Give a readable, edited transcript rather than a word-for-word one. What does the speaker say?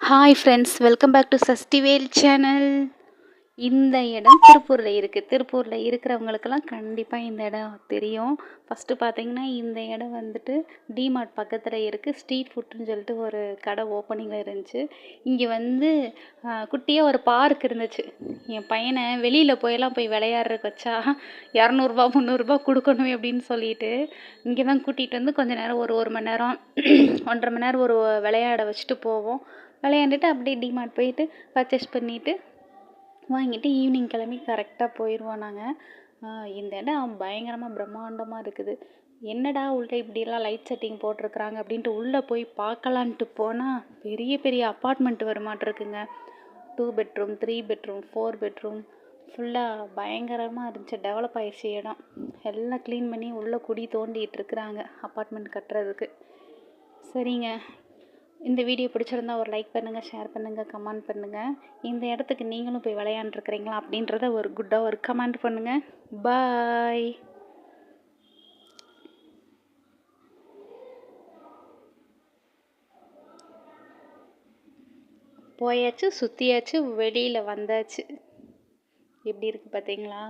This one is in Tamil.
Hi friends, welcome back to Sashtivel channel. இந்த இடம் திருப்பூரில் இருக்குது. திருப்பூரில் இருக்கிறவங்களுக்கெல்லாம் கண்டிப்பாக இந்த இடம் தெரியும். ஃபஸ்ட்டு பார்த்தீங்கன்னா இந்த இடம் வந்துட்டு டிமார்ட் பக்கத்தில் இருக்குது. ஸ்ட்ரீட் ஃபுட்டுன்னு சொல்லிட்டு ஒரு கடை ஓப்பனிங்கில் இருந்துச்சு. இங்கே வந்து குட்டியாக ஒரு பார்க் இருந்துச்சு. என் பையனை வெளியில் போய் விளையாடுறதுக்கு வச்சா 200 300 கொடுக்கணும் அப்படின்னு சொல்லிட்டு இங்கே தான் கூட்டிகிட்டு வந்து கொஞ்ச நேரம் ஒரு மணி நேரம் 1.5 மணி நேரம் ஒரு விளையாட வச்சுட்டு போவோம். விளையாண்டுட்டு அப்படியே டிமார்ட் போயிட்டு பர்ச்சேஸ் பண்ணிவிட்டு வாங்கிட்டு ஈவினிங் கிளம்பி கரெக்டாக போயிடுவோம் நாங்கள். இந்த இடம் பயங்கரமாக பிரம்மாண்டமாக இருக்குது. என்னடா உள்ளே இப்படியெல்லாம் லைட் செட்டிங் போட்டிருக்குறாங்க அப்படின்ட்டு உள்ளே போய் பார்க்கலான்ட்டு போனால் பெரிய பெரிய அப்பார்ட்மெண்ட் வருமாட்டிருக்குங்க. 2 பெட்ரூம் 3 பெட்ரூம் 4 பெட்ரூம் ஃபுல்லாக பயங்கரமாக இருந்துச்சு. டெவலப் ஆகிடுச்சு இடம். எல்லாம் க்ளீன் பண்ணி உள்ளே குடி தோண்டிகிட்டு இருக்கிறாங்க அப்பார்ட்மெண்ட் கட்டுறதுக்கு. சரிங்க, இந்த வீடியோ பிடிச்சிருந்தா ஒரு லைக் பண்ணுங்கள், ஷேர் பண்ணுங்கள், கமெண்ட் பண்ணுங்கள். இந்த இடத்துக்கு நீங்களும் போய் விளையாண்டுருக்கிறீங்களா அப்படின்றத ஒரு குட்டாக ஒரு கமெண்ட் பண்ணுங்கள். பாய். போயாச்சு, சுற்றியாச்சு, வெளியில் வந்தாச்சு. எப்படி இருக்குது பார்த்தீங்களா?